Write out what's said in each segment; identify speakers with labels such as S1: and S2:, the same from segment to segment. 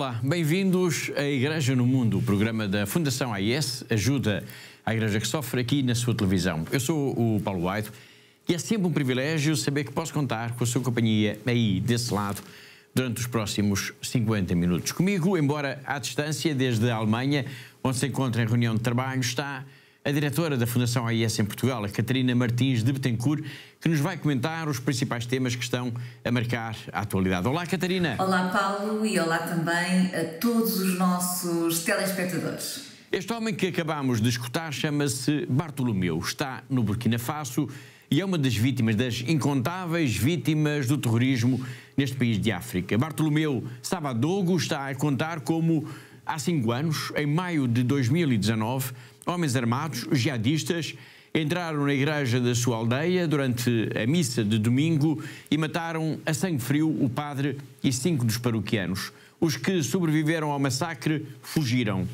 S1: Olá, bem-vindos à Igreja no Mundo, o programa da Fundação AIS ajuda a Igreja que sofre aqui na sua televisão. Eu sou o Paulo White e é sempre um privilégio saber que posso contar com a sua companhia aí, desse lado, durante os próximos 50 minutos. Comigo, embora à distância, desde a Alemanha, onde se encontra em reunião de trabalho, está a diretora da Fundação AIS em Portugal, a Catarina Martins de Betancourt, que nos vai comentar os principais temas que estão a marcar a atualidade. Olá, Catarina.
S2: Olá, Paulo, e olá também a todos os nossos telespectadores.
S1: Este homem que acabamos de escutar chama-se Bartolomeu, está no Burkina Faso e é uma das vítimas, das incontáveis vítimas do terrorismo neste país de África. Bartolomeu Sabadogo está a contar como, há 5 anos, em maio de 2019, homens armados, jihadistas, entraram na igreja da sua aldeia durante a missa de domingo e mataram a sangue frio o padre e 5 dos paroquianos. Os que sobreviveram ao massacre fugiram.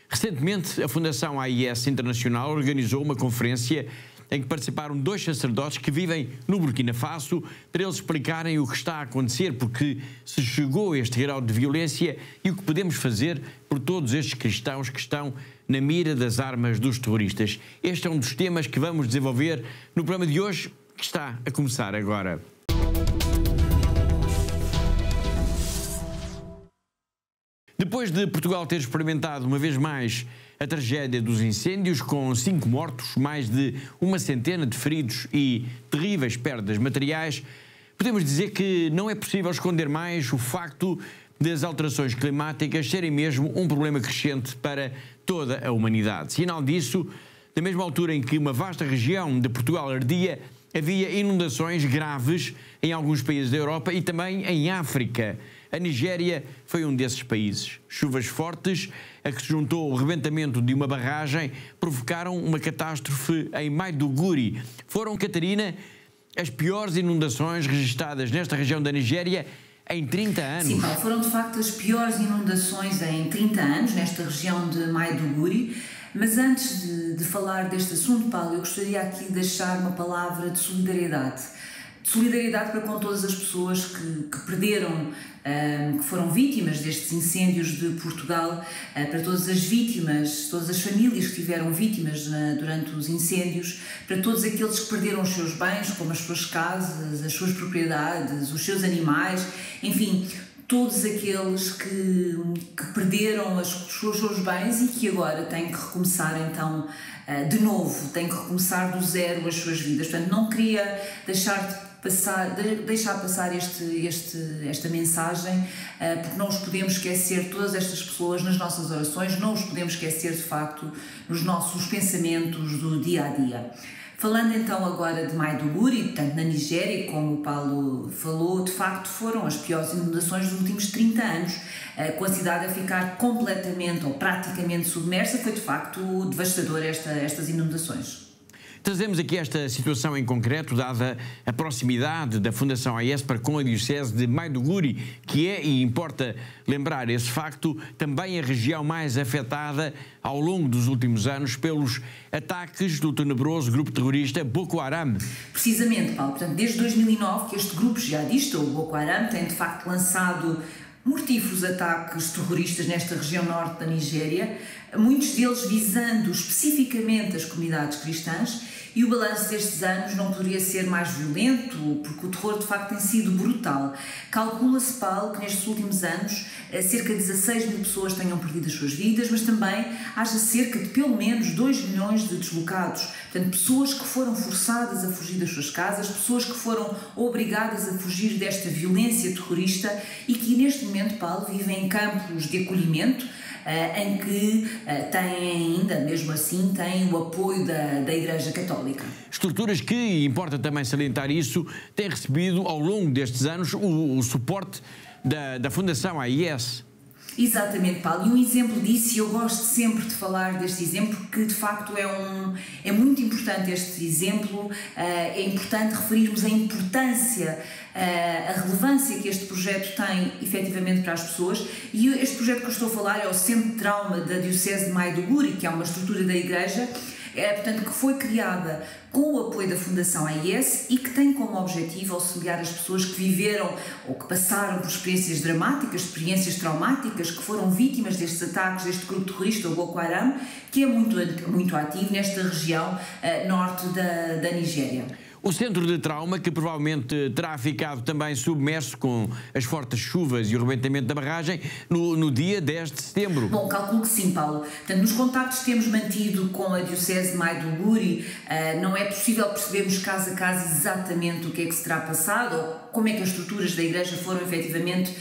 S1: Recentemente, a Fundação AIS Internacional organizou uma conferência em que participaram 2 sacerdotes que vivem no Burkina Faso para eles explicarem o que está a acontecer, porque se chegou a este grau de violência e o que podemos fazer por todos estes cristãos que estão na mira das armas dos terroristas. Este é um dos temas que vamos desenvolver no programa de hoje, que está a começar agora. Depois de Portugal ter experimentado uma vez mais a tragédia dos incêndios, com 5 mortos, mais de 100 de feridos e terríveis perdas materiais, podemos dizer que não é possível esconder mais o facto das alterações climáticas serem mesmo um problema crescente para toda a humanidade. Sinal disso, na mesma altura em que uma vasta região de Portugal ardia, havia inundações graves em alguns países da Europa e também em África. A Nigéria foi um desses países. Chuvas fortes, a que se juntou o rebentamento de uma barragem, provocaram uma catástrofe em Maiduguri. Foram, Catarina, as piores inundações registadas nesta região da Nigéria em 30 anos.
S2: Sim, Paulo, foram de facto as piores inundações em 30 anos nesta região de Maiduguri. Mas antes de falar deste assunto, Paulo, eu gostaria aqui de deixar uma palavra de solidariedade. De solidariedade para com todas as pessoas que perderam, que foram vítimas destes incêndios de Portugal, para todas as vítimas, todas as famílias que tiveram vítimas durante os incêndios, para todos aqueles que perderam os seus bens, como as suas casas, as suas propriedades, os seus animais, enfim, todos aqueles que perderam os seus bens e que agora têm que recomeçar então de novo, têm que recomeçar do zero as suas vidas. Portanto, não queria deixar passar esta mensagem, porque não os podemos esquecer, todas estas pessoas, nas nossas orações, não os podemos esquecer de facto nos nossos pensamentos do dia a dia. Falando então agora de Maiduguri, portanto na Nigéria, como o Paulo falou, de facto foram as piores inundações dos últimos 30 anos, com a cidade a ficar completamente ou praticamente submersa. Foi de facto devastador estas inundações.
S1: Trazemos aqui esta situação em concreto, dada a proximidade da Fundação AIS para com a Diocese de Maiduguri, que é, e importa lembrar esse facto, também a região mais afetada ao longo dos últimos anos pelos ataques do tenebroso grupo terrorista Boko Haram.
S2: Precisamente, Paulo. Portanto, desde 2009 que este grupo jihadista, o Boko Haram, tem de facto lançado mortíferos ataques terroristas nesta região norte da Nigéria, muitos deles visando especificamente as comunidades cristãs, e o balanço destes anos não poderia ser mais violento, porque o terror de facto tem sido brutal. Calcula-se, Paulo, que nestes últimos anos cerca de 16 mil pessoas tenham perdido as suas vidas, mas também haja cerca de pelo menos 2 milhões de deslocados. Portanto, pessoas que foram forçadas a fugir das suas casas, pessoas que foram obrigadas a fugir desta violência terrorista e que neste momento, Paulo, vivem em campos de acolhimento, em que têm ainda, mesmo assim, têm o apoio da Igreja Católica.
S1: Estruturas que, e importa também salientar isso, têm recebido ao longo destes anos o suporte da Fundação AIS.
S2: Exatamente, Paulo. E um exemplo disso, e eu gosto sempre de falar deste exemplo, porque de facto é muito importante este exemplo, é importante referirmos a importância a relevância que este projeto tem efetivamente para as pessoas. E este projeto que eu estou a falar é o Centro de Trauma da Diocese de Maiduguri, que é uma estrutura da Igreja, portanto, que foi criada com o apoio da Fundação AIS e que tem como objetivo auxiliar as pessoas que viveram ou que passaram por experiências dramáticas, experiências traumáticas, que foram vítimas destes ataques deste grupo terrorista, o Boko Haram, que é muito ativo nesta região norte da Nigéria.
S1: O centro de trauma, que provavelmente terá ficado também submerso com as fortes chuvas e o rebentamento da barragem no dia 10 de setembro.
S2: Bom, calculo que sim, Paulo. Portanto, nos contactos que temos mantido com a Diocese de Maiduguri, não é possível percebermos caso a caso exatamente o que é que se terá passado ou como é que as estruturas da Igreja foram efetivamente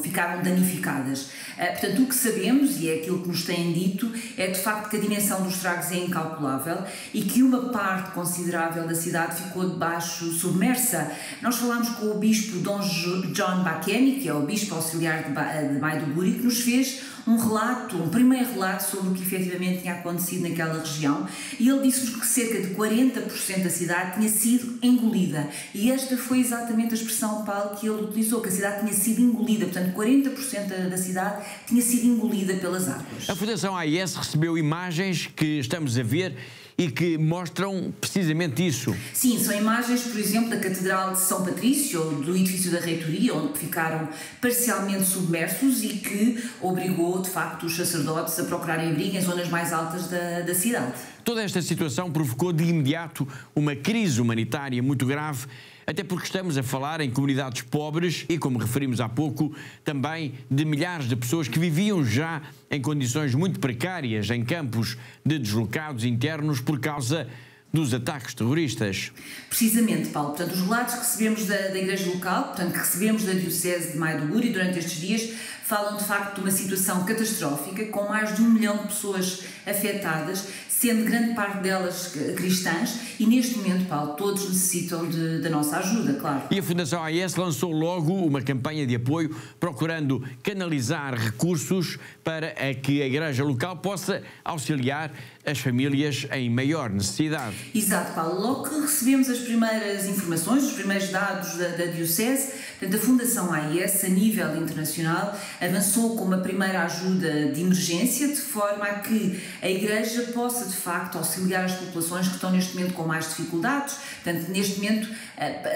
S2: ficaram danificadas. Portanto, o que sabemos, e é aquilo que nos têm dito, é de facto que a dimensão dos estragos é incalculável e que uma parte considerável da cidade ficou debaixo submersa. Nós falámos com o bispo Dom John Bakeni, que é o bispo auxiliar de Maiduguri, que nos fez um primeiro relato sobre o que efetivamente tinha acontecido naquela região, e ele disse-nos que cerca de 40% da cidade tinha sido engolida, e esta foi exatamente a expressão, Paulo, que ele utilizou, que a cidade tinha sido engolida, portanto 40% da cidade tinha sido engolida pelas águas.
S1: A Fundação AIS recebeu imagens que estamos a ver e que mostram precisamente isso.
S2: Sim, são imagens, por exemplo, da Catedral de São Patrício, ou do edifício da Reitoria, onde ficaram parcialmente submersos e que obrigou, de facto, os sacerdotes a procurarem abrigo em zonas mais altas da cidade.
S1: Toda esta situação provocou de imediato uma crise humanitária muito grave, até porque estamos a falar em comunidades pobres e, como referimos há pouco, também de milhares de pessoas que viviam já em condições muito precárias em campos de deslocados internos por causa dos ataques terroristas.
S2: Precisamente, Paulo. Portanto, os relatos que recebemos da Igreja local, portanto, que recebemos da Diocese de Maiduguri durante estes dias, falam de facto de uma situação catastrófica, com mais de 1 milhão de pessoas afetadas, sendo grande parte delas cristãs, e neste momento, Paulo, todos necessitam da nossa ajuda, claro.
S1: E a Fundação AIS lançou logo uma campanha de apoio, procurando canalizar recursos para que a Igreja local possa auxiliar as famílias em maior necessidade.
S2: Exato, Paulo. Logo que recebemos as primeiras informações, os primeiros dados da Diocese, a Fundação AIS, a nível internacional, avançou com uma primeira ajuda de emergência, de forma a que a Igreja possa, de facto, auxiliar as populações que estão neste momento com mais dificuldades. Portanto, neste momento,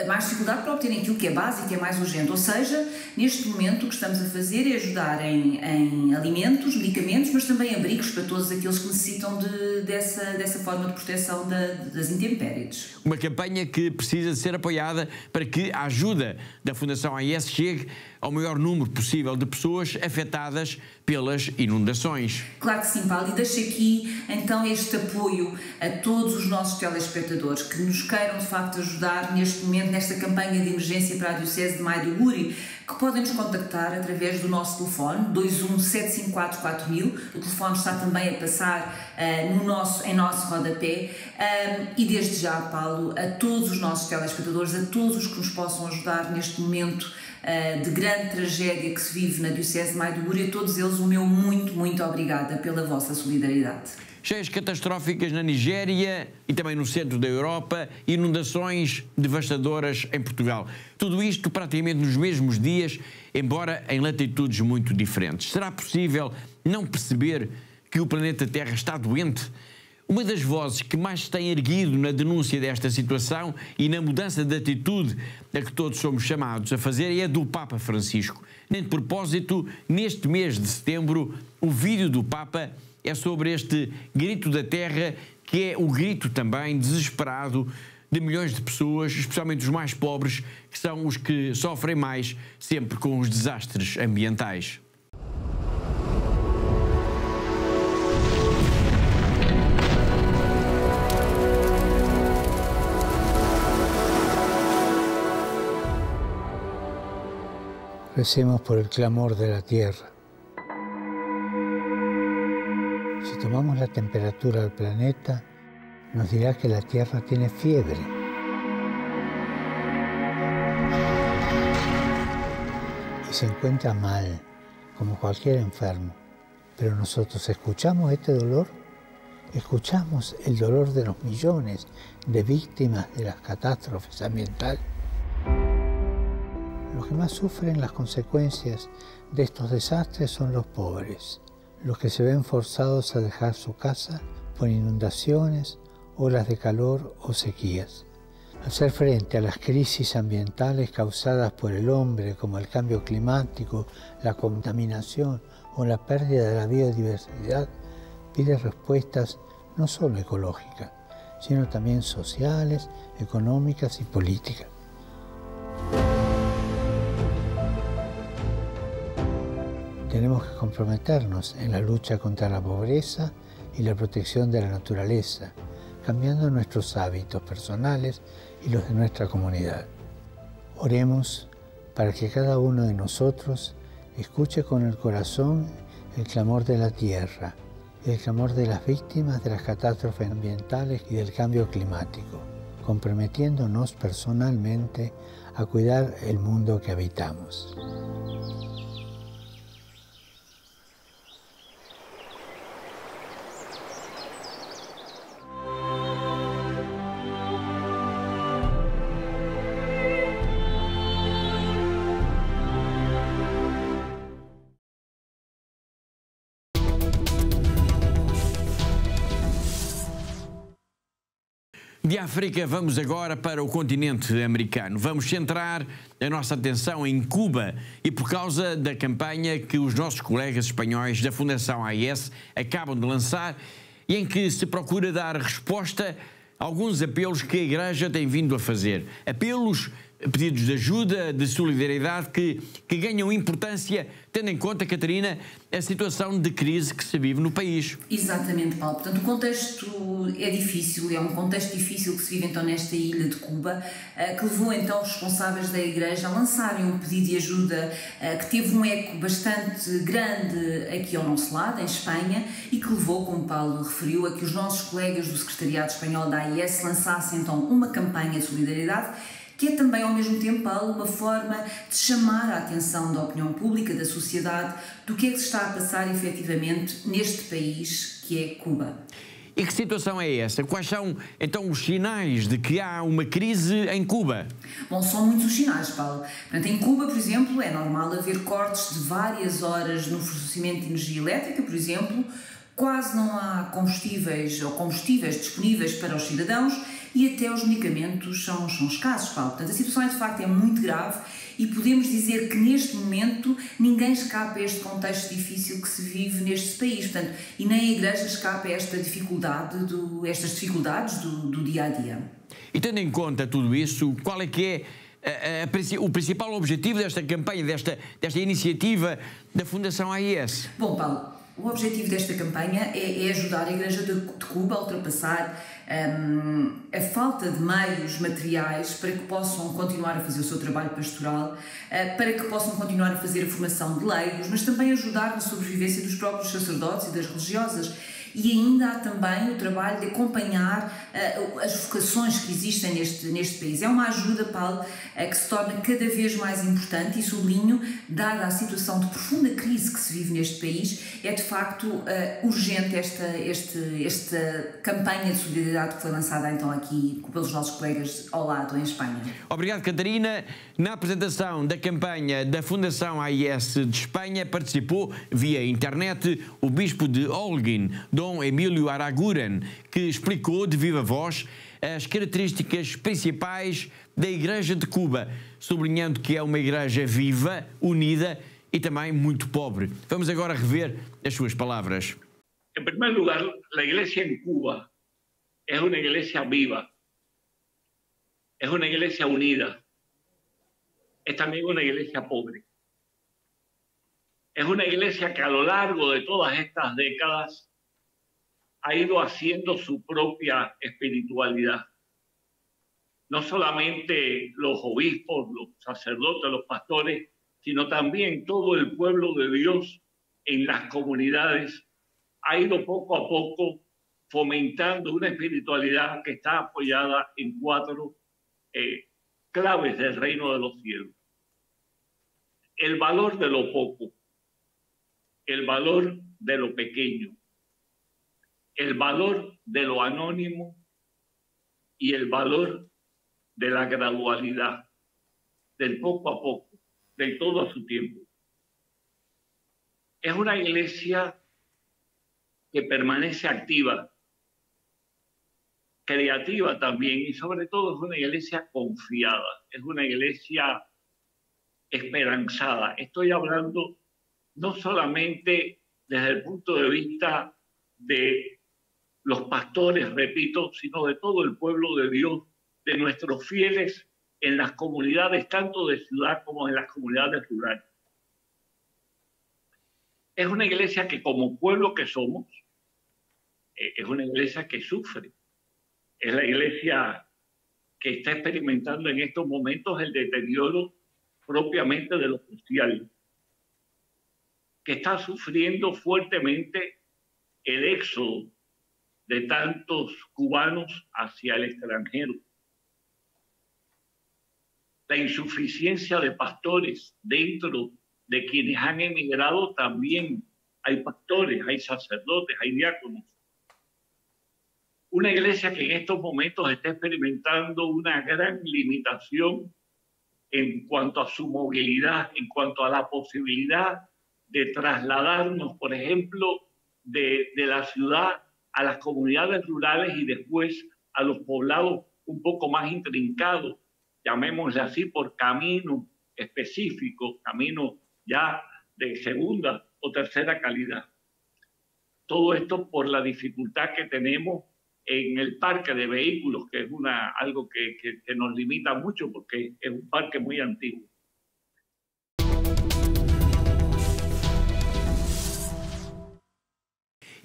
S2: mais dificuldade para obterem aquilo que é básico, que é mais urgente. Ou seja, neste momento o que estamos a fazer é ajudar em alimentos, medicamentos, mas também abrigos para todos aqueles que necessitam dessa forma de proteção das intempéries.
S1: Uma campanha que precisa de ser apoiada para que a ajuda da Fundação AIS chegue ao maior número possível de pessoas afetadas pelas inundações.
S2: Claro que sim, Paulo, e deixo aqui então este apoio a todos os nossos telespectadores que nos queiram de facto ajudar neste momento, nesta campanha de emergência para a Diocese de Maiduguri, que podem nos contactar através do nosso telefone 21 754 4000. O telefone está também a passar em nosso rodapé, e desde já, Paulo, a todos os nossos telespectadores, a todos os que nos possam ajudar neste momento de grande tragédia que se vive na Diocese de Maiduguri, a todos eles o meu muito obrigada pela vossa solidariedade.
S1: Cheias catastróficas na Nigéria e também no centro da Europa, inundações devastadoras em Portugal. Tudo isto praticamente nos mesmos dias, embora em latitudes muito diferentes. Será possível não perceber que o planeta Terra está doente? Uma das vozes que mais se tem erguido na denúncia desta situação e na mudança de atitude a que todos somos chamados a fazer é a do Papa Francisco. Nem de propósito, neste mês de setembro, o vídeo do Papa é sobre este grito da terra, que é o grito também desesperado de milhões de pessoas, especialmente os mais pobres, que são os que sofrem mais sempre com os desastres ambientais.
S3: Recemos por el clamor de la tierra. Si tomamos la temperatura del planeta, nos dirá que la Tierra tiene fiebre. Y se encuentra mal, como cualquier enfermo. Pero nosotros escuchamos este dolor Escuchamos el dolor de los millones de víctimas de las catástrofes ambientales. Los que más sufren las consecuencias de estos desastres son los pobres, los que se ven forzados a dejar su casa por inundaciones, olas de calor o sequías. Hacer frente a las crisis ambientales causadas por el hombre, como el cambio climático, la contaminación o la pérdida de la biodiversidad, pide respuestas no solo ecológicas, sino también sociales, económicas y políticas. Tenemos que comprometernos en la lucha contra la pobreza y la protección de la naturaleza, cambiando nuestros hábitos personales y los de nuestra comunidad. Oremos para que cada uno de nosotros escuche con el corazón el clamor de la tierra, el clamor de las víctimas de las catástrofes ambientales y del cambio climático, comprometiéndonos personalmente a cuidar el mundo que habitamos.
S1: De África, vamos agora para o continente americano. Vamos centrar a nossa atenção em Cuba e por causa da campanha que os nossos colegas espanhóis da Fundação AIS acabam de lançar e em que se procura dar resposta a alguns apelos que a Igreja tem vindo a fazer. Apelos, pedidos de ajuda, de solidariedade que ganham importância, tendo em conta, Catarina, a situação de crise que se vive no país.
S2: Exatamente, Paulo. Portanto, o contexto é difícil, é um contexto difícil que se vive então nesta ilha de Cuba, que levou então os responsáveis da Igreja a lançarem um pedido de ajuda que teve um eco bastante grande aqui ao nosso lado, em Espanha, e que levou, como Paulo referiu, a que os nossos colegas do Secretariado Espanhol da AIS lançassem então uma campanha de solidariedade, que é também, ao mesmo tempo, Paulo, uma forma de chamar a atenção da opinião pública, da sociedade, do que é que se está a passar efetivamente neste país que é Cuba.
S1: E que situação é essa? Quais são, então, os sinais de que há uma crise em Cuba?
S2: Bom, são muitos os sinais, Paulo. Portanto, em Cuba, por exemplo, é normal haver cortes de várias horas no fornecimento de energia elétrica, por exemplo, quase não há combustíveis disponíveis para os cidadãos e até os medicamentos são escassos, Paulo. Portanto, a situação de facto é muito grave e podemos dizer que neste momento ninguém escapa a este contexto difícil que se vive neste país. Portanto, e nem a Igreja escapa a estas dificuldades do dia a dia.
S1: E tendo em conta tudo isso, qual é que é o principal objetivo desta campanha, desta iniciativa da Fundação AIS?
S2: Bom, Paulo, o objetivo desta campanha é ajudar a Igreja de Cuba a ultrapassar a falta de meios materiais para que possam continuar a fazer o seu trabalho pastoral, para que possam continuar a fazer a formação de leigos, mas também ajudar na sobrevivência dos próprios sacerdotes e das religiosas. E ainda há também o trabalho de acompanhar as vocações que existem neste país. É uma ajuda, Paulo, que se torna cada vez mais importante e sublinho, dada a situação de profunda crise que se vive neste país, é de facto urgente esta campanha de solidariedade que foi lançada então aqui pelos nossos colegas ao lado, em Espanha.
S1: Obrigado, Catarina. Na apresentação da campanha da Fundação AIS de Espanha participou via internet o Bispo de Holguín, Dom Emílio Araguren, que explicou de viva voz as características principais da Igreja de Cuba, sublinhando que é uma igreja viva, unida e também muito pobre. Vamos agora rever as suas palavras.
S4: En primer lugar, la iglesia en Cuba es una iglesia viva, es una iglesia unida, es también una iglesia pobre. Es una iglesia que a lo largo de todas estas décadas ha ido haciendo su propia espiritualidad. No solamente los obispos, los sacerdotes, los pastores, sino también todo el pueblo de Dios en las comunidades ha ido poco a poco fomentando una espiritualidad que está apoyada en 4 claves del reino de los cielos. El valor de lo poco, el valor de lo pequeño, el valor de lo anónimo y el valor de la gradualidad, del poco a poco, del todo a su tiempo. Es una iglesia que permanece activa, creativa también, y sobre todo es una iglesia confiada, es una iglesia esperanzada. Estoy hablando no solamente desde el punto de vista de los pastores, repito, sino de todo el pueblo de Dios, de nuestros fieles en las comunidades, tanto de ciudad como en las comunidades rurales. Es una iglesia que, como pueblo que somos, es una iglesia que sufre. Es la iglesia que está experimentando en estos momentos el deterioro propiamente de lo social, que está sufriendo fuertemente el éxodo de tantos cubanos hacia el extranjero, la insuficiencia de pastores dentro de quienes han emigrado. También hay pastores, hay sacerdotes, hay diáconos. Una iglesia que en estos momentos está experimentando una gran limitación en cuanto a su movilidad, en cuanto a la posibilidad de trasladarnos, por ejemplo, de la ciudad a las comunidades rurales y después a los poblados un poco más intrincados, llamémosle así, por camino específico, camino ya de segunda o tercera calidad. Todo esto por la dificultad que tenemos en el parque de vehículos, que es algo que nos limita mucho porque es un parque muy antiguo.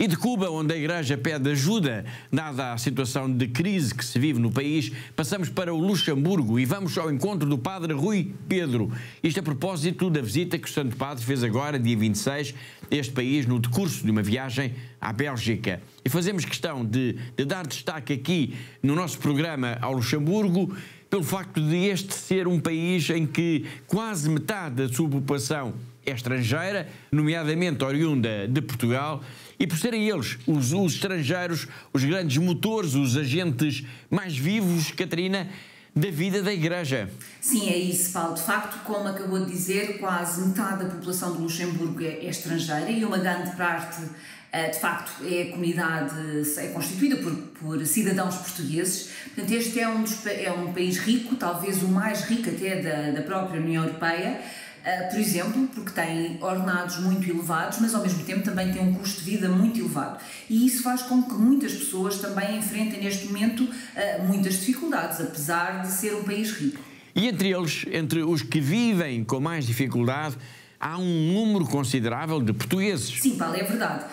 S1: E de Cuba, onde a Igreja pede ajuda, dada a situação de crise que se vive no país, passamos para o Luxemburgo e vamos ao encontro do Padre Rui Pedro. Isto a propósito da visita que o Santo Padre fez agora, dia 26, a este país, no decurso de uma viagem à Bélgica. E fazemos questão de dar destaque aqui no nosso programa ao Luxemburgo, pelo facto de este ser um país em que quase metade da sua população é estrangeira, nomeadamente oriunda de Portugal, e por serem eles, os estrangeiros, os grandes motores, os agentes mais vivos, Catarina, da vida da Igreja.
S2: Sim, é isso, Paulo. De facto, como acabou de dizer, quase metade da população do Luxemburgo é estrangeira e uma grande parte, de facto, é a comunidade, é constituída por cidadãos portugueses. Portanto, este é um país rico, talvez o mais rico até da própria União Europeia. Por exemplo, porque tem ordenados muito elevados, mas ao mesmo tempo também tem um custo de vida muito elevado. E isso faz com que muitas pessoas também enfrentem neste momento muitas dificuldades, apesar de ser um país rico.
S1: E entre eles, entre os que vivem com mais dificuldade, há um número considerável de portugueses.
S2: Sim, Paulo, é verdade.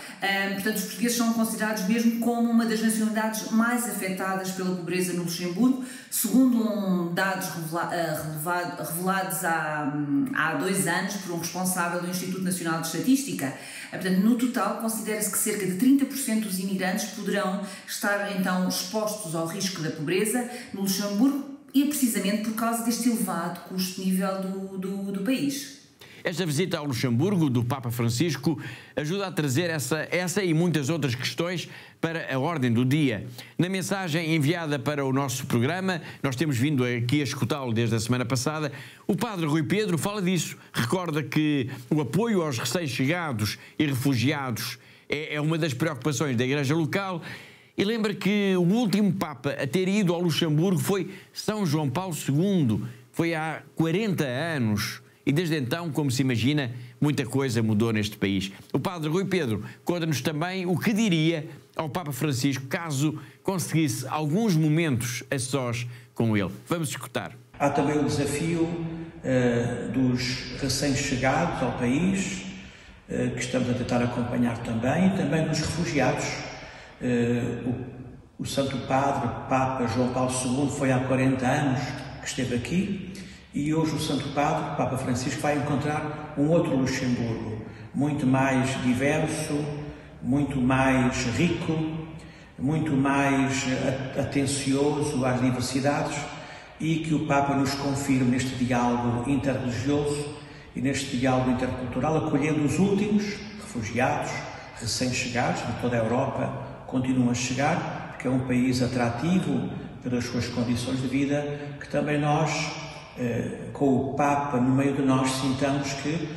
S2: Portanto, os portugueses são considerados mesmo como uma das nacionalidades mais afetadas pela pobreza no Luxemburgo, segundo dados revelados há 2 anos por um responsável do Instituto Nacional de Estatística. Portanto, no total, considera-se que cerca de 30% dos imigrantes poderão estar, então, expostos ao risco da pobreza no Luxemburgo, e precisamente por causa deste elevado custo-nível do país.
S1: Esta visita ao Luxemburgo do Papa Francisco ajuda a trazer essa e muitas outras questões para a ordem do dia. Na mensagem enviada para o nosso programa, nós temos vindo aqui a escutá-lo desde a semana passada, o Padre Rui Pedro fala disso. Recorda que o apoio aos recém-chegados e refugiados é uma das preocupações da Igreja local, e lembra que o último Papa a ter ido ao Luxemburgo foi São João Paulo II, foi há 40 anos. E desde então, como se imagina, muita coisa mudou neste país. O Padre Rui Pedro conta-nos também o que diria ao Papa Francisco caso conseguisse alguns momentos a sós com ele. Vamos escutar.
S5: Há também o desafio dos recém-chegados ao país, que estamos a tentar acompanhar também, e também dos refugiados. O Santo Padre, Papa João Paulo II, foi há 40 anos que esteve aqui. E hoje o Santo Padre, o Papa Francisco, vai encontrar um outro Luxemburgo, muito mais diverso, muito mais rico, muito mais atencioso às diversidades, e que o Papa nos confirme neste diálogo interreligioso e neste diálogo intercultural, acolhendo os últimos refugiados, recém-chegados de toda a Europa, continuam a chegar, porque é um país atrativo pelas suas condições de vida, que também nós, com o Papa no meio de nós, sintamos que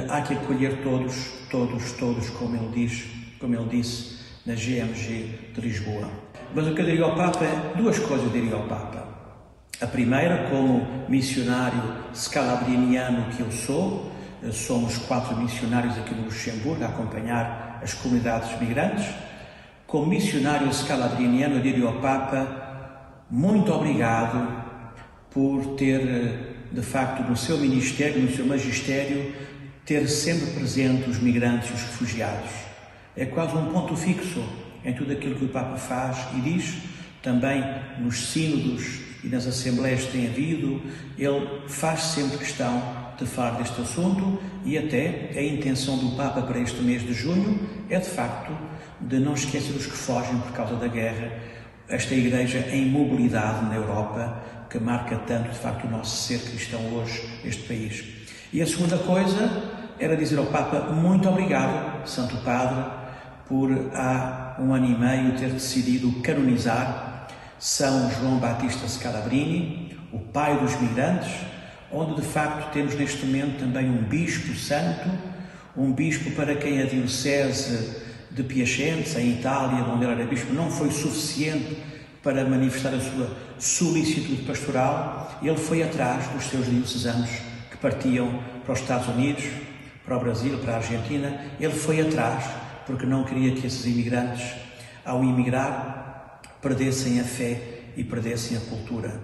S5: há que acolher todos, como ele disse na GMG de Lisboa. Mas o que eu diria ao Papa duas coisas eu diria ao Papa. A primeira, como missionário scalabriniano que eu sou, somos 4 missionários aqui no Luxemburgo a acompanhar as comunidades migrantes. Como missionário scalabriniano, eu diria ao Papa, muito obrigado por ter, de facto, no seu ministério, no seu magistério, ter sempre presente os migrantes e os refugiados. É quase um ponto fixo em tudo aquilo que o Papa faz e diz, também nos sínodos e nas assembleias que tem havido, ele faz sempre questão de falar deste assunto e até a intenção do Papa para este mês de junho é, de facto, de não esquecer os que fogem por causa da guerra, esta Igreja em mobilidade na Europa, que marca tanto, de facto, o nosso ser cristão hoje neste país. E a segunda coisa era dizer ao Papa muito obrigado, Santo Padre, por há 1 ano e meio ter decidido canonizar São João Batista Scalabrini, o pai dos migrantes, onde de facto temos neste momento também um bispo santo, um bispo para quem a diocese de Piacenza, em Itália, onde ele era bispo, não foi suficiente para manifestar a sua solicitude pastoral. Ele foi atrás dos seus diocesanos que partiam para os Estados Unidos, para o Brasil, para a Argentina. Ele foi atrás porque não queria que esses imigrantes, ao imigrar, perdessem a fé e perdessem a cultura.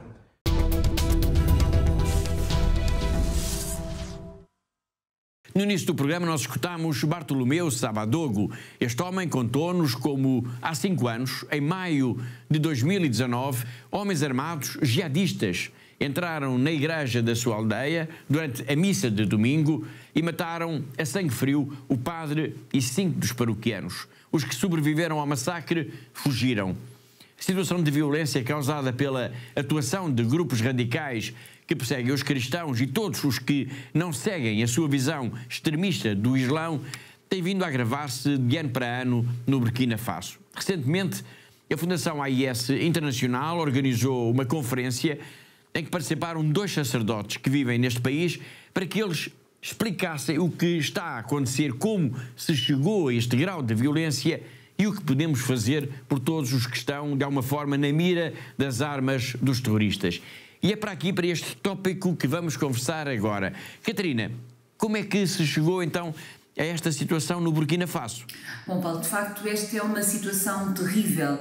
S1: No início do programa nós escutámos Bartolomeu Sabadogo. Este homem contou-nos como, há 5 anos, em maio de 2019, homens armados jihadistas entraram na igreja da sua aldeia durante a missa de domingo e mataram a sangue frio o padre e 5 dos paroquianos. Os que sobreviveram ao massacre fugiram. A situação de violência causada pela atuação de grupos radicais que perseguem os cristãos e todos os que não seguem a sua visão extremista do Islão tem vindo a agravar-se de ano para ano no Burkina Faso. Recentemente, a Fundação AIS Internacional organizou uma conferência em que participaram 2 sacerdotes que vivem neste país para que eles explicassem o que está a acontecer, como se chegou a este grau de violência e o que podemos fazer por todos os que estão, de alguma forma, na mira das armas dos terroristas. E é para aqui, para este tópico, que vamos conversar agora. Catarina, como é que se chegou, então, a esta situação no Burkina Faso?
S2: Bom, Paulo, de facto, esta é uma situação terrível.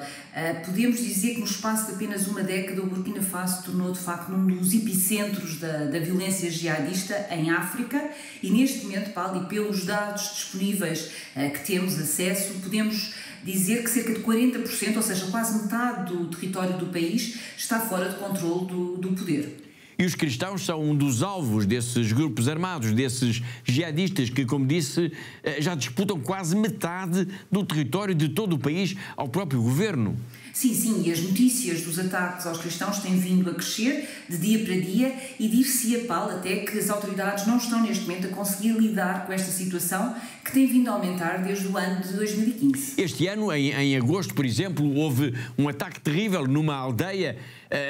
S2: Podemos dizer que no espaço de apenas uma década o Burkina Faso se tornou, de facto, um dos epicentros da violência jihadista em África e, neste momento, Paulo, e pelos dados disponíveis que temos acesso, podemos dizer que cerca de 40%, ou seja, quase metade do território do país, está fora de controle do poder.
S1: E os cristãos são um dos alvos desses grupos armados, desses jihadistas que, como disse, já disputam quase metade do território de todo o país ao próprio governo.
S2: Sim, e as notícias dos ataques aos cristãos têm vindo a crescer de dia para dia e dir-se-ia, Paulo, até que as autoridades não estão neste momento a conseguir lidar com esta situação que tem vindo a aumentar desde o ano de 2015.
S1: Este ano, em agosto, por exemplo, houve um ataque terrível numa aldeia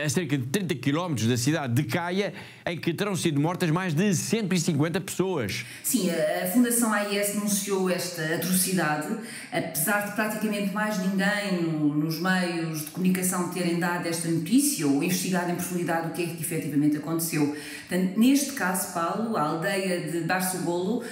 S1: a cerca de 30 km da cidade de Caia, em que terão sido mortas mais de 150 pessoas.
S2: Sim, a Fundação AIS denunciou esta atrocidade, apesar de praticamente mais ninguém nos meios de comunicação terem dado esta notícia ou investigado em profundidade o que é que efetivamente aconteceu. Portanto, neste caso, Paulo, a aldeia de Barsogolo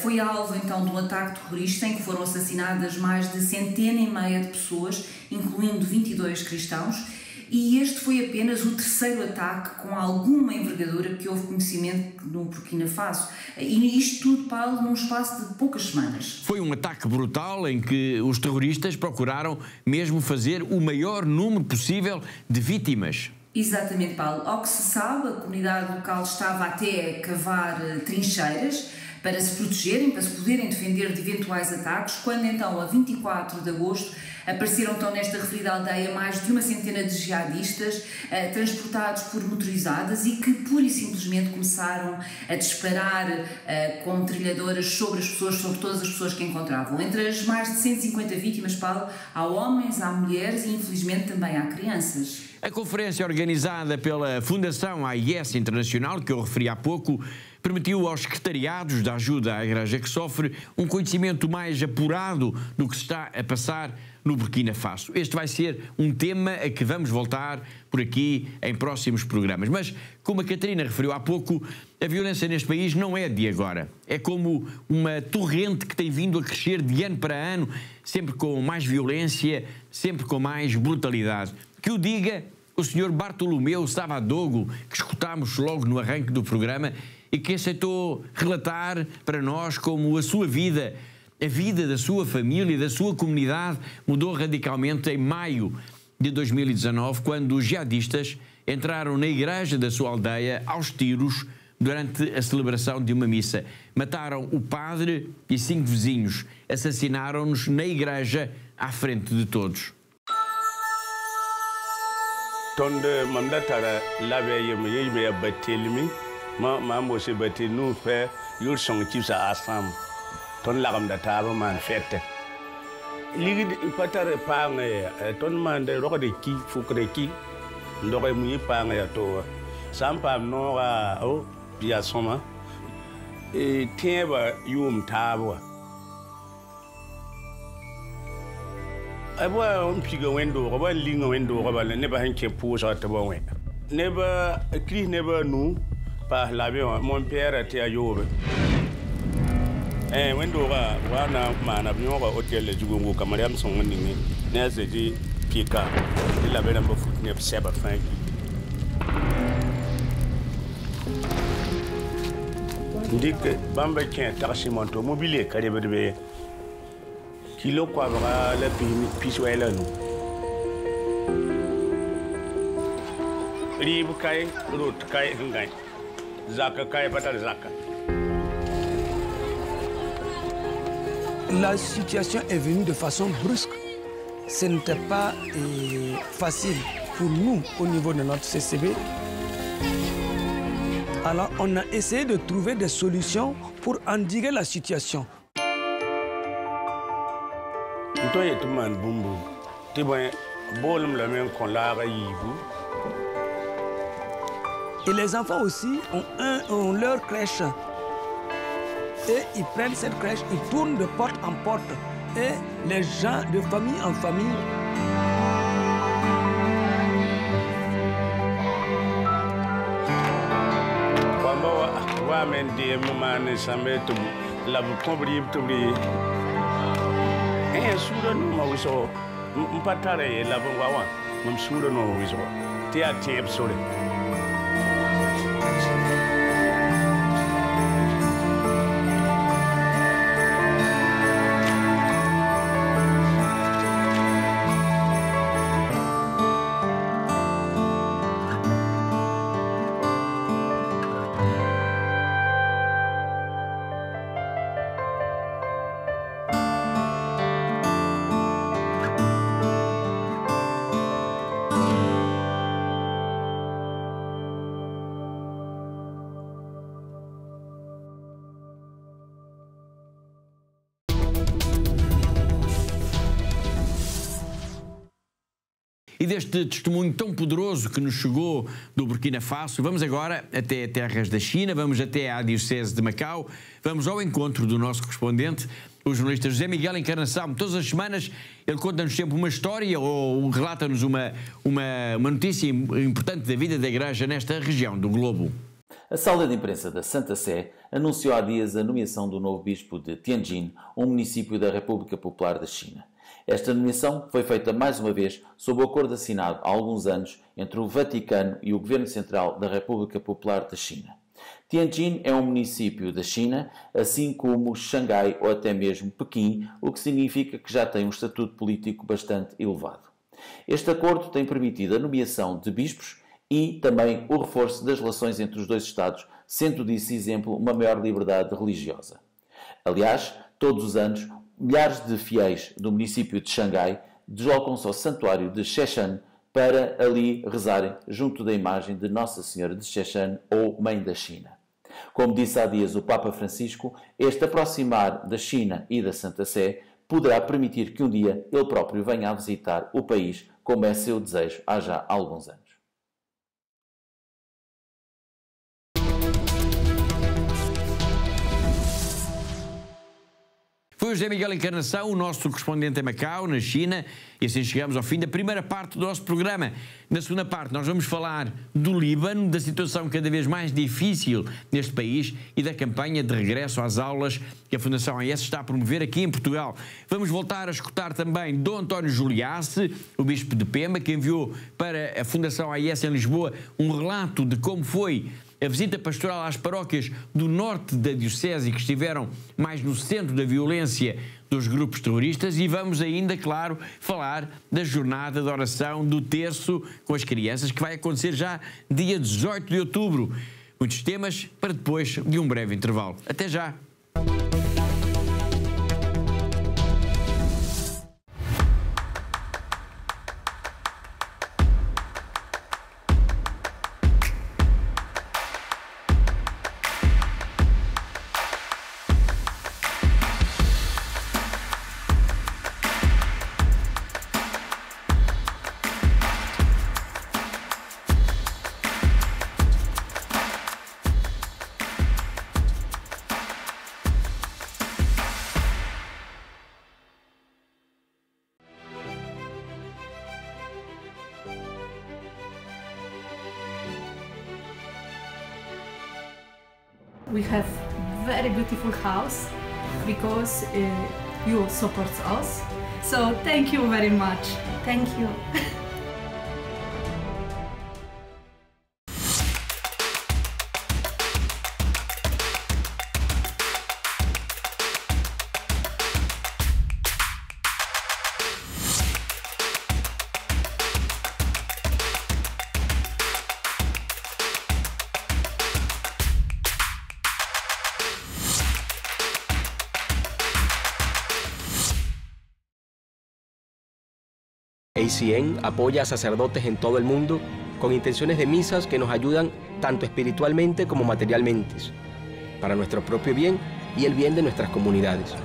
S2: foi alvo então de um ataque terrorista em que foram assassinadas mais de 150 de pessoas, incluindo 22 cristãos. E este foi apenas o 3º ataque com alguma envergadura que houve conhecimento no Burkina Faso. E isto tudo, Paulo, num espaço de poucas semanas.
S1: Foi um ataque brutal em que os terroristas procuraram mesmo fazer o maior número possível de vítimas.
S2: Exatamente, Paulo. Ao que se sabe, a comunidade local estava até a cavar trincheiras para se protegerem, para se poderem defender de eventuais ataques, quando então, a 24 de agosto, Apareceram então nesta referida aldeia mais de uma centena de jihadistas transportados por motorizadas e que pura e simplesmente começaram a disparar com metralhadoras sobre as pessoas, sobre todas as pessoas que encontravam. Entre as mais de 150 vítimas, Paulo, há homens, há mulheres e infelizmente também há crianças.
S1: A conferência organizada pela Fundação AIS Internacional, que eu referi há pouco, permitiu aos secretariados da ajuda à Igreja que sofre um conhecimento mais apurado do que se está a passar no Burkina Faso. Este vai ser um tema a que vamos voltar por aqui em próximos programas. Mas, como a Catarina referiu há pouco, a violência neste país não é de agora. É como uma torrente que tem vindo a crescer de ano para ano, sempre com mais violência, sempre com mais brutalidade. Que o diga o Sr. Bartolomeu Savadogo, que escutámos logo no arranque do programa e que aceitou relatar para nós como a sua vida, a vida da sua família e da sua comunidade mudou radicalmente em maio de 2019, quando os jihadistas entraram na igreja da sua aldeia aos tiros durante a celebração de uma missa. Mataram o padre e 5 vizinhos. Assassinaram-nos na igreja à frente de todos.
S6: Tonde mamda tara labe yeme batelmi ma mo se batel nu fe yur song chipsa asam ton lagam da taba man fete ligi patare pange ton man de roko de ki fukre ki ndore mu pange ya to sampa no ga o ya soma e teba yum taba aba on piga wendo aba linga wendo aba ne ba hanke pusa ta ba we ne ba kri ne ba nu pa labe mon père te ayobe wendo ga wana mana bnyo ga hotel le jugongo kamariam son ndingi ne seji pika ila be namba foot ne seba fanki ndik bamba ken taximonto mobile kare be kilo kwa ba la piso ela no rib kai rot kai ngai zaka kai patal zaka.
S7: La situation est venue de façon brusque. Ce n'était pas facile pour nous au niveau de notre CCB. Alors on a essayé de trouver des solutions pour endiguer la situation. Et les enfants aussi ont leur crèche. Et ils prennent cette crèche, ils tournent de porte en porte. Et les gens de famille en famille.
S1: E deste testemunho tão poderoso que nos chegou do Burkina Faso, vamos agora até terras da China, vamos até à Diocese de Macau, vamos ao encontro do nosso correspondente, o jornalista José Miguel Encarnação. Todas as semanas ele conta-nos sempre uma história ou relata-nos uma notícia importante da vida da Igreja nesta região do globo.
S8: A sala de imprensa da Santa Sé anunciou há dias a nomeação do novo bispo de Tianjin, um município da República Popular da China. Esta nomeação foi feita mais uma vez sob o acordo assinado há alguns anos entre o Vaticano e o Governo Central da República Popular da China. Tianjin é um município da China, assim como Xangai ou até mesmo Pequim, o que significa que já tem um estatuto político bastante elevado. Este acordo tem permitido a nomeação de bispos e também o reforço das relações entre os dois Estados, sendo disso exemplo uma maior liberdade religiosa. Aliás, todos os anos, milhares de fiéis do município de Xangai deslocam-se ao santuário de Sheshan para ali rezarem junto da imagem de Nossa Senhora de Sheshan ou Mãe da China. Como disse há dias o Papa Francisco, este aproximar da China e da Santa Sé poderá permitir que um dia ele próprio venha a visitar o país, como é seu desejo há já alguns anos.
S1: Foi o José Miguel Encarnação, o nosso correspondente em Macau, na China, e assim chegamos ao fim da primeira parte do nosso programa. Na segunda parte nós vamos falar do Líbano, da situação cada vez mais difícil neste país e da campanha de regresso às aulas que a Fundação AES está a promover aqui em Portugal. Vamos voltar a escutar também Dom António Juliace, o Bispo de Pema, que enviou para a Fundação AES em Lisboa um relato de como foi a visita pastoral às paróquias do norte da Diocese que estiveram mais no centro da violência dos grupos terroristas, e vamos ainda, claro, falar da jornada de oração do terço com as crianças que vai acontecer já dia 18 de outubro. Muitos temas para depois de um breve intervalo. Até já!
S9: We have very beautiful house because you support us. So thank you very much. Thank you.
S10: ACN apoya a sacerdotes en todo el mundo con intenciones de misas que nos ayudan tanto espiritualmente como materialmente, para nuestro propio bien y el bien de nuestras comunidades.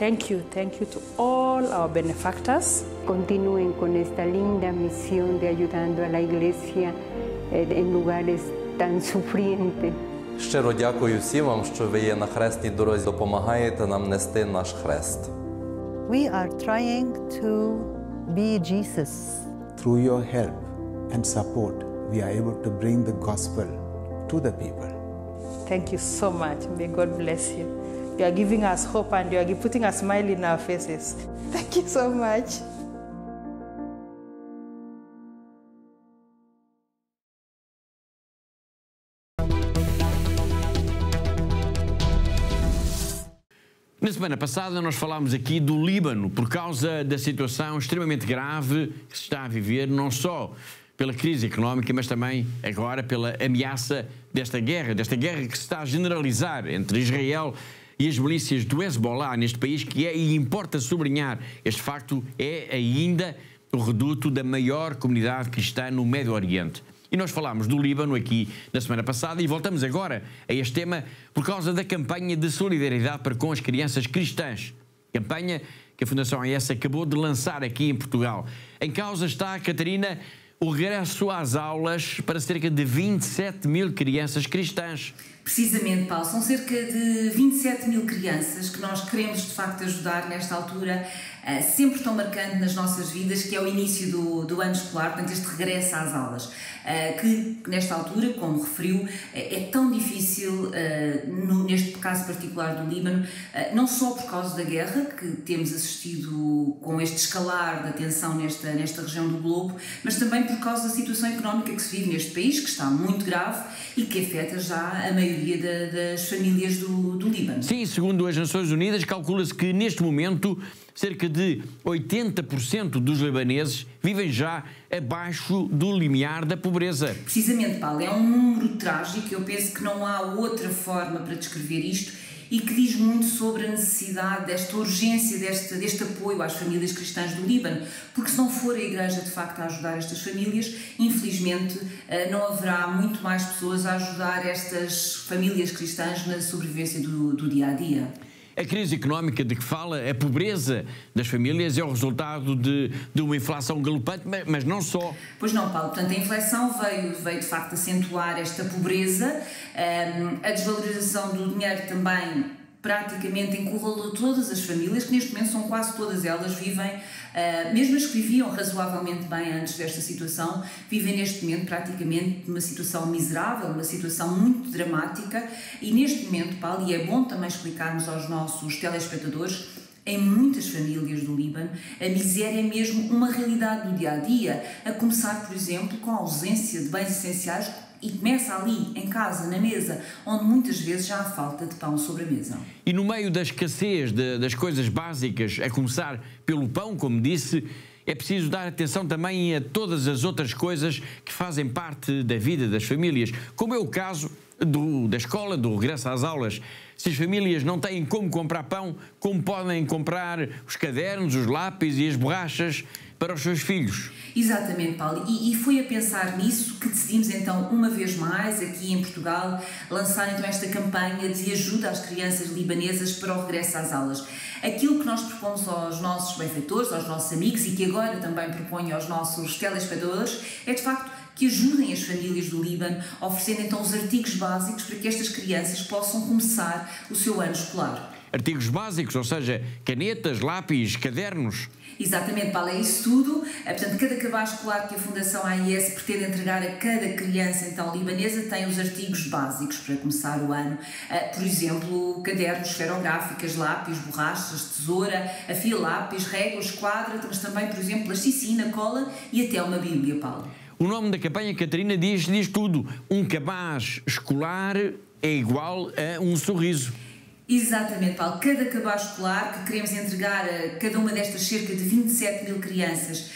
S11: Thank you to all our benefactors.
S12: Continúen con esta linda misión de ayudando a la Iglesia en lugares tan sufrientes.
S13: Щиро дякую всім вам, що ви є на хресній дорозі, допомагаєте нам нести наш хрест.
S14: We are trying to be Jesus.
S15: Through your help and support, we are able to bring the gospel to the people.
S11: Thank you so much. May God bless you. You are giving us hope and you are putting a smile in our faces. Thank you so much.
S1: Na semana passada nós falámos aqui do Líbano por causa da situação extremamente grave que se está a viver, não só pela crise económica, mas também agora pela ameaça desta guerra que se está a generalizar entre Israel e as milícias do Hezbollah neste país, que é, e importa sublinhar este facto, é ainda o reduto da maior comunidade cristã no Médio Oriente. E nós falámos do Líbano aqui na semana passada e voltamos agora a este tema por causa da campanha de solidariedade para com as crianças cristãs. Campanha que a Fundação AES acabou de lançar aqui em Portugal. Em causa está, Catarina, o regresso às aulas para cerca de 27 mil crianças cristãs.
S2: Precisamente, Paulo, são cerca de 27 mil crianças que nós queremos de facto ajudar nesta altura, sempre tão marcante nas nossas vidas, que é o início do ano escolar, portanto este regresso às aulas, que nesta altura, como referiu, é tão difícil, neste caso particular do Líbano, não só por causa da guerra, que temos assistido com este escalar da tensão nesta região do globo, mas também por causa da situação económica que se vive neste país, que está muito grave e que afeta já a maioria das famílias do Líbano.
S1: Sim, segundo as Nações Unidas, calcula-se que neste momento cerca de 80% dos libaneses vivem já abaixo do limiar da pobreza.
S2: Precisamente, Paulo, é um número trágico, eu penso que não há outra forma para descrever isto e que diz muito sobre a necessidade desta urgência, deste apoio às famílias cristãs do Líbano, porque se não for a Igreja de facto a ajudar estas famílias, infelizmente não haverá muito mais pessoas a ajudar estas famílias cristãs na sobrevivência do dia-a-dia.
S1: A crise económica de que fala, a pobreza das famílias, é o resultado de uma inflação galopante, mas não só.
S2: Pois não, Paulo. Portanto, a inflação veio de facto acentuar esta pobreza, a desvalorização do dinheiro também praticamente encurralou todas as famílias, que neste momento são quase todas elas, vivem, mesmo as que viviam razoavelmente bem antes desta situação, vivem neste momento praticamente numa situação miserável, uma situação muito dramática, e neste momento, Paulo, e é bom também explicarmos aos nossos telespectadores, em muitas famílias do Líbano, a miséria é mesmo uma realidade do dia-a-dia, a começar, por exemplo, com a ausência de bens essenciais, e começa ali, em casa, na mesa, onde muitas vezes já há falta de pão sobre a mesa.
S1: E no meio da escassez das coisas básicas, a começar pelo pão, como disse, é preciso dar atenção também a todas as outras coisas que fazem parte da vida das famílias, como é o caso da escola, do regresso às aulas. Se as famílias não têm como comprar pão, como podem comprar os cadernos, os lápis e as borrachas para os seus filhos?
S2: Exatamente, Paulo. E foi a pensar nisso que decidimos então, uma vez mais, aqui em Portugal, lançar então esta campanha de ajuda às crianças libanesas para o regresso às aulas. Aquilo que nós propomos aos nossos benfeitores, aos nossos amigos e que agora também proponho aos nossos telespectadores é, de facto, que ajudem as famílias do Líbano, oferecendo então os artigos básicos para que estas crianças possam começar o seu ano escolar.
S1: Artigos básicos, ou seja, canetas, lápis, cadernos?
S2: Exatamente, Paulo, é isso tudo. Portanto, cada cabaz escolar que a Fundação AES pretende entregar a cada criança então libanesa tem os artigos básicos para começar o ano. Por exemplo, cadernos, esferográficas, lápis, borrachas, tesoura, afia-lápis, réguas, quadra, mas também, por exemplo, plasticina, cola e até uma bíblia, Paulo.
S1: O nome da campanha, Catarina, diz tudo. Um cabaz escolar é igual a um sorriso.
S2: Exatamente, Paulo. Cada cabaz escolar que queremos entregar a cada uma destas cerca de 27 mil crianças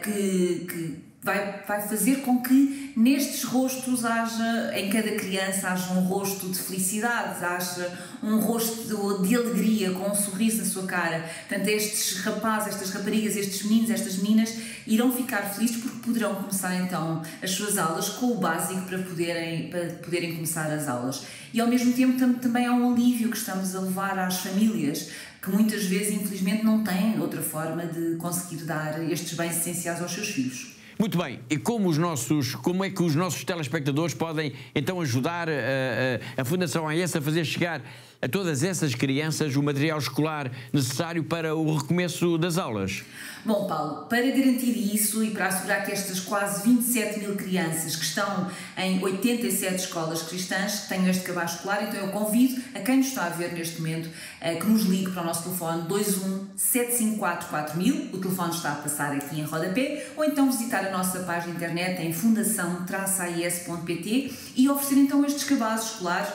S2: que vai fazer com que nestes rostos haja, em cada criança, haja um rosto de felicidade, haja um rosto de alegria, com um sorriso na sua cara. Portanto, estes rapazes, estas raparigas, estes meninos, estas meninas irão ficar felizes porque poderão começar então as suas aulas com o básico para poderem começar as aulas. E ao mesmo tempo também há um alívio que estamos a levar às famílias que muitas vezes, infelizmente, não têm outra forma de conseguir dar estes bens essenciais aos seus filhos.
S1: Muito bem, e como é que os nossos telespectadores podem então ajudar a Fundação AES a fazer chegar a todas essas crianças o material escolar necessário para o recomeço das aulas?
S2: Bom, Paulo, para garantir isso e para assegurar que estas quase 27 mil crianças que estão em 87 escolas cristãs tenham este cabaz escolar, então eu convido a quem nos está a ver neste momento que nos ligue para o nosso telefone 21 754 4000, o telefone está a passar aqui em rodapé, ou então visitar a nossa página de internet em fundação-aes.pt e oferecer então estes cabazes escolares,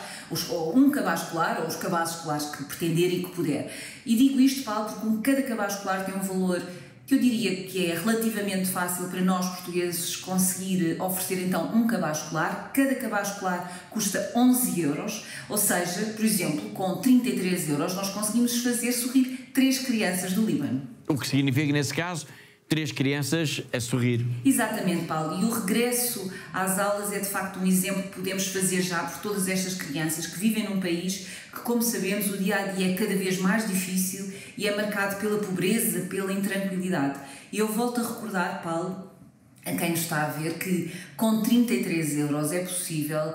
S2: ou um cabaz escolar, ou os cabazes escolares que pretender e que puder. E digo isto, Paulo, porque cada cabaz escolar tem um valor que eu diria que é relativamente fácil para nós portugueses conseguir oferecer então um cabaz escolar. Cada cabaz escolar custa 11 euros, ou seja, por exemplo, com 33 euros nós conseguimos fazer sorrir 3 crianças do Líbano.
S1: O que significa, nesse caso, 3 crianças a sorrir.
S2: Exatamente, Paulo. E o regresso às aulas é de facto um exemplo que podemos fazer já por todas estas crianças que vivem num país que, como sabemos, o dia-a-dia é cada vez mais difícil e é marcado pela pobreza, pela intranquilidade. E eu volto a recordar, Paulo, a quem nos está a ver, que com 33 euros é possível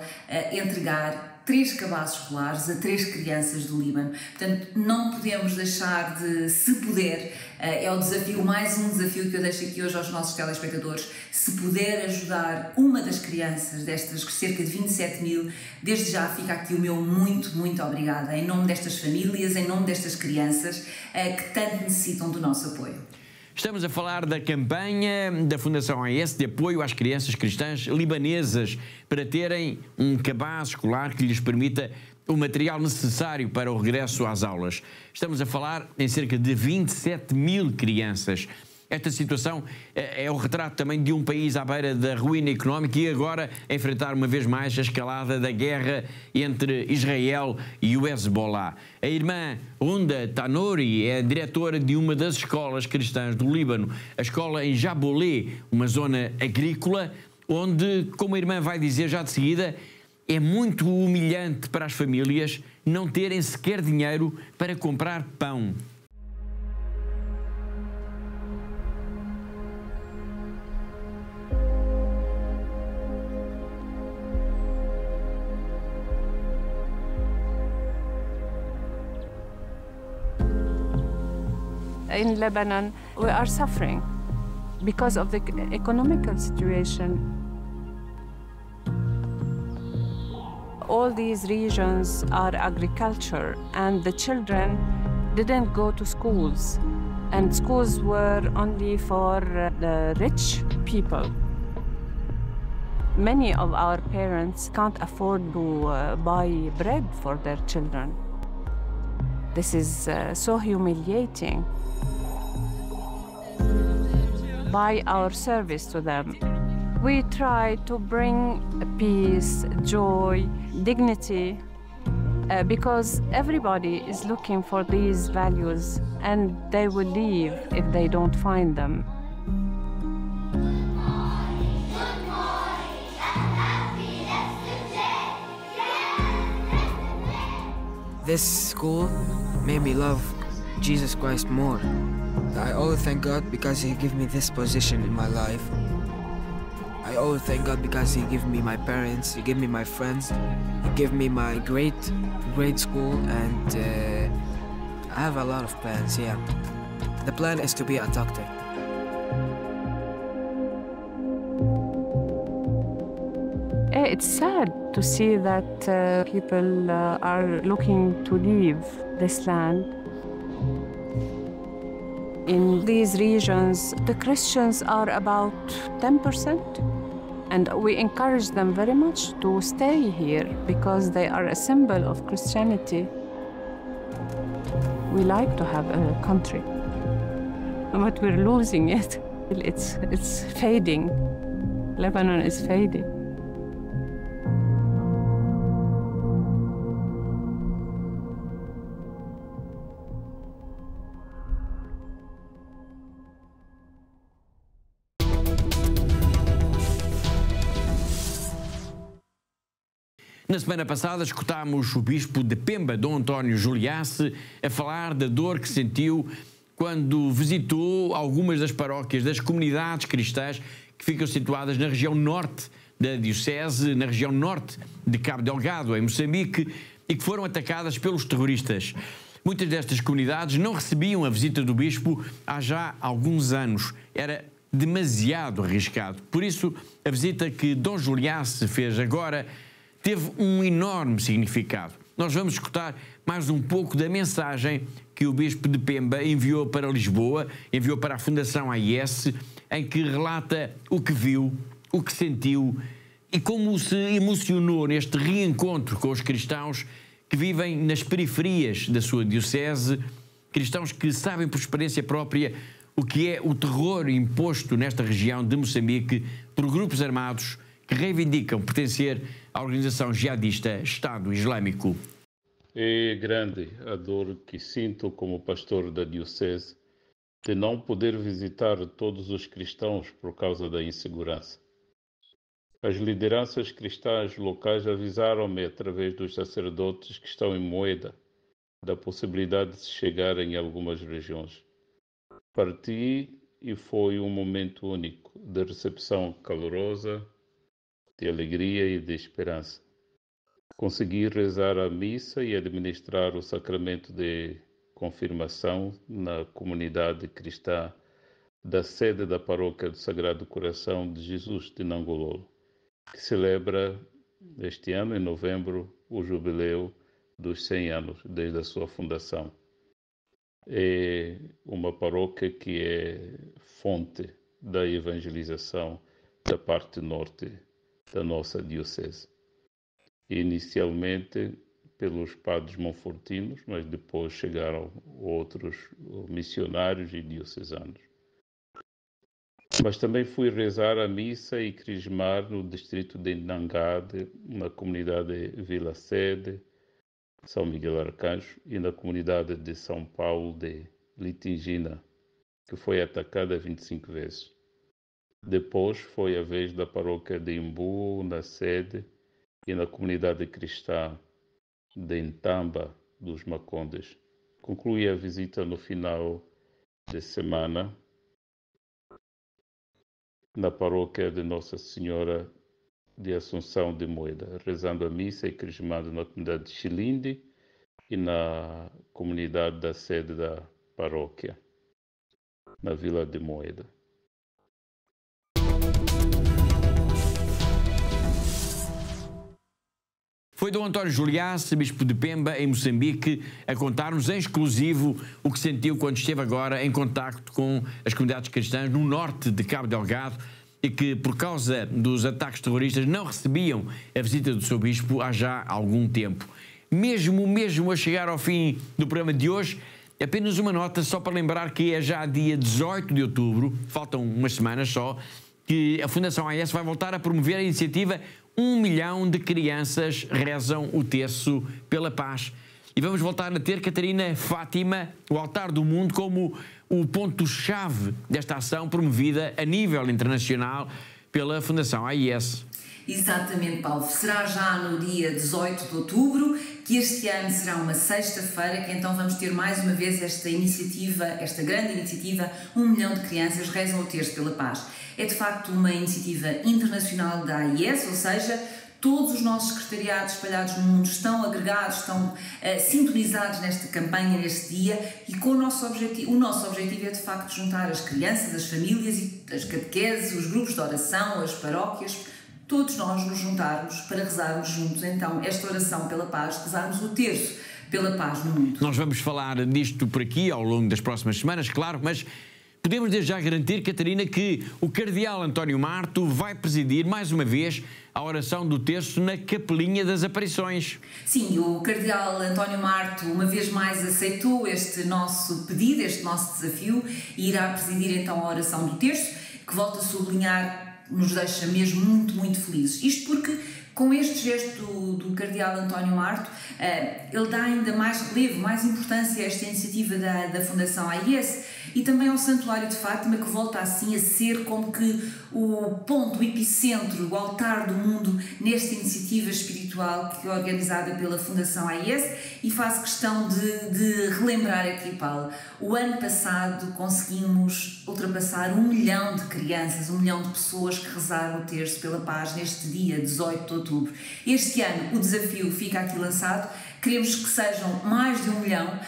S2: entregar 3 cabazes escolares a 3 crianças do Líbano. Portanto, não podemos deixar de, se puder, é o desafio, mais um desafio que eu deixo aqui hoje aos nossos telespectadores, se puder ajudar uma das crianças, destas cerca de 27 mil, desde já fica aqui o meu muito, muito obrigada, em nome destas famílias, em nome destas crianças que tanto necessitam do nosso apoio.
S1: Estamos a falar da campanha da Fundação AES de apoio às crianças cristãs libanesas para terem um cabaz escolar que lhes permita o material necessário para o regresso às aulas. Estamos a falar em cerca de 27 mil crianças. Esta situação é o retrato também de um país à beira da ruína económica e agora a enfrentar uma vez mais a escalada da guerra entre Israel e o Hezbollah. A irmã Hunda Tanori é a diretora de uma das escolas cristãs do Líbano, a escola em Jabolé, uma zona agrícola, onde, como a irmã vai dizer já de seguida, é muito humilhante para as famílias não terem sequer dinheiro para comprar pão.
S16: In Lebanon, we are suffering because of the economical situation. All these regions are agriculture, and the children didn't go to schools, and schools were only for the rich people. Many of our parents can't afford to buy bread for their children. This is so humiliating. By our service to them, we try to bring peace, joy, dignity, because everybody is looking for these values and they will leave if they don't find them.
S17: This school made me love Jesus Christ more. I always thank God because He gave me this position in my life. I always thank God because He gave me my parents, He gave me my friends, He gave me my great school, and I have a lot of plans, yeah. The plan is to be a doctor.
S16: It's sad to see that people are looking to leave this land. In these regions, the Christians are about 10%, and we encourage them very much to stay here because they are a symbol of Christianity. We like to have a country, but we're losing it. It's fading. Lebanon is fading.
S1: Na semana passada escutámos o bispo de Pemba, Dom António Juliace, a falar da dor que sentiu quando visitou algumas das paróquias das comunidades cristãs que ficam situadas na região norte da diocese, na região norte de Cabo Delgado, em Moçambique, e que foram atacadas pelos terroristas. Muitas destas comunidades não recebiam a visita do bispo há já alguns anos. Era demasiado arriscado. Por isso, a visita que Dom Juliace fez agora teve um enorme significado. Nós vamos escutar mais um pouco da mensagem que o bispo de Pemba enviou para Lisboa, enviou para a Fundação AES, em que relata o que viu, o que sentiu e como se emocionou neste reencontro com os cristãos que vivem nas periferias da sua diocese, cristãos que sabem por experiência própria o que é o terror imposto nesta região de Moçambique por grupos armados que reivindicam pertencer à organização jihadista Estado Islâmico.
S18: É grande a dor que sinto como pastor da diocese de não poder visitar todos os cristãos por causa da insegurança. As lideranças cristãs locais avisaram-me através dos sacerdotes que estão em Moeda da possibilidade de se chegar em algumas regiões. Parti e foi um momento único de recepção calorosa, de alegria e de esperança. Consegui rezar a missa e administrar o sacramento de confirmação na comunidade cristã da sede da Paróquia do Sagrado Coração de Jesus de Nangololo, que celebra este ano, em novembro, o jubileu dos 100 anos desde a sua fundação. É uma paróquia que é fonte da evangelização da parte norte da nossa diocese. Inicialmente pelos padres monfortinos, mas depois chegaram outros missionários e diocesanos. Mas também fui rezar a missa e crismar no distrito de Nangade, na comunidade Vila Sede, São Miguel Arcanjo, e na comunidade de São Paulo de Litingina, que foi atacada 25 vezes. Depois foi a vez da paróquia de Imbu, na sede, e na comunidade cristã de Entamba dos Macondes. Concluí a visita no final de semana na paróquia de Nossa Senhora de Assunção de Moeda, rezando a missa e crismando na comunidade de Xilinde e na comunidade da sede da paróquia, na Vila de Moeda.
S1: Foi Dom António Juliace, bispo de Pemba, em Moçambique, a contar-nos em exclusivo o que sentiu quando esteve agora em contacto com as comunidades cristãs no norte de Cabo Delgado e que, por causa dos ataques terroristas, não recebiam a visita do seu bispo há já algum tempo. Mesmo a chegar ao fim do programa de hoje, apenas uma nota só para lembrar que é já dia 18 de outubro, faltam umas semanas só, que a Fundação AES vai voltar a promover a iniciativa 1 milhão de crianças rezam o terço pela paz. E vamos voltar a ter, Catarina, Fátima, o altar do mundo, como o ponto-chave desta ação promovida a nível internacional pela Fundação AES.
S2: Exatamente, Paulo. Será já no dia 18 de outubro, que este ano será uma sexta-feira, que então vamos ter mais uma vez esta iniciativa, esta grande iniciativa, 1 milhão de crianças rezam o terço pela paz. É de facto uma iniciativa internacional da AES, ou seja, todos os nossos secretariados espalhados no mundo estão agregados, estão sintonizados nesta campanha, neste dia, e com o nosso objetivo é de facto juntar as crianças, as famílias, e as catequeses, os grupos de oração, as paróquias, todos nós nos juntarmos para rezarmos juntos então esta oração pela paz, rezarmos o terço pela paz no mundo.
S1: Nós vamos falar disto por aqui ao longo das próximas semanas, claro, mas podemos desde já garantir, Catarina, que o cardeal António Marto vai presidir mais uma vez a oração do terço na Capelinha das Aparições.
S2: Sim, o cardeal António Marto uma vez mais aceitou este nosso pedido, este nosso desafio, e irá presidir então a oração do terço, que, volto a sublinhar, nos deixa mesmo muito felizes. Isto porque, com este gesto do cardeal António Marto, ele dá ainda mais relevo, mais importância a esta iniciativa da Fundação AES e também ao Santuário de Fátima, que volta assim a ser como que o ponto, o epicentro, o altar do mundo nesta iniciativa espiritual que é organizada pela Fundação AES. E faço questão de relembrar aqui, Paulo, o ano passado conseguimos ultrapassar 1 milhão de crianças, 1 milhão de pessoas que rezaram o terço pela paz neste dia 18 de outubro. Este ano o desafio fica aqui lançado. Queremos que sejam mais de 1 milhão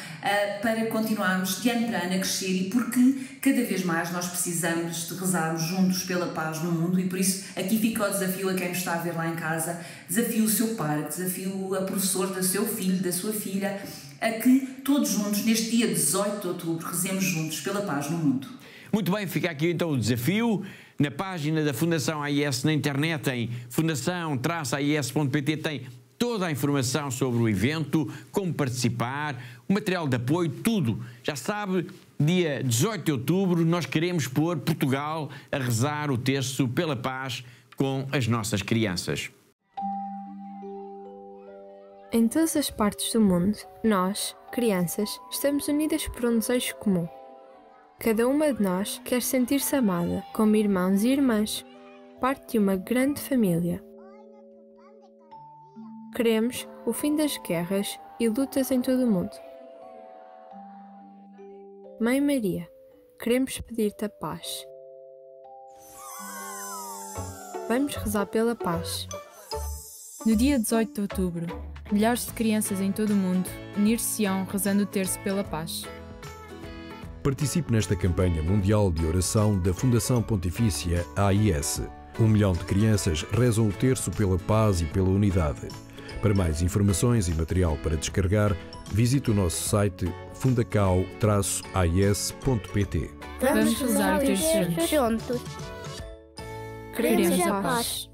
S2: para continuarmos de ano para ano a crescer, e porque cada vez mais nós precisamos de rezarmos juntos pela paz no mundo, e por isso aqui fica o desafio a quem nos está a ver lá em casa, desafio o seu pai, desafio a professor do seu filho, da sua filha, a que todos juntos neste dia 18 de outubro rezemos juntos pela paz no mundo.
S1: Muito bem, fica aqui então o desafio. Na página da Fundação AES na internet, em fundação-aes.pt, tem toda a informação sobre o evento, como participar, o material de apoio, tudo. Já sabe, dia 18 de outubro nós queremos pôr Portugal a rezar o terço pela paz com as nossas crianças.
S19: Em todas as partes do mundo, nós, crianças, estamos unidas por um desejo comum: Cada uma de nós quer sentir-se amada, como irmãos e irmãs, parte de uma grande família. Queremos o fim das guerras e lutas em todo o mundo. Mãe Maria, queremos pedir-te a paz. Vamos rezar pela paz.
S20: No dia 18 de outubro, milhares de crianças em todo o mundo unir-se-ão rezando o terço pela paz.
S21: Participe nesta campanha mundial de oração da Fundação Pontifícia AIS. 1 milhão de crianças rezam o terço pela paz e pela unidade. Para mais informações e material para descarregar, visite o nosso site fundacao-ais.pt.
S20: Vamos rezar o terço juntos.
S19: Queremos a paz.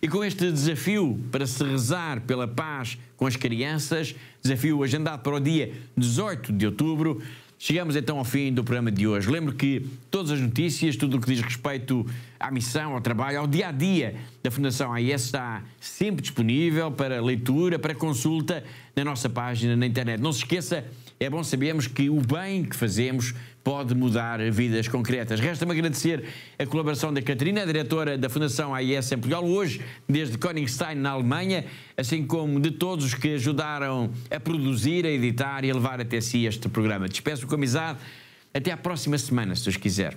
S1: E com este desafio para se rezar pela paz com as crianças, desafio agendado para o dia 18 de outubro, chegamos então ao fim do programa de hoje. Lembro que todas as notícias, tudo o que diz respeito à missão, ao trabalho, ao dia-a-dia da Fundação AIS está sempre disponível para leitura, para consulta na nossa página na internet. Não se esqueça, é bom sabermos que o bem que fazemos pode mudar vidas concretas. Resta-me agradecer a colaboração da Catarina, diretora da Fundação AIS em Portugal, hoje desde Königstein, na Alemanha, assim como de todos os que ajudaram a produzir, a editar e a levar até si este programa. Despeço com amizade. Até à próxima semana, se Deus quiser.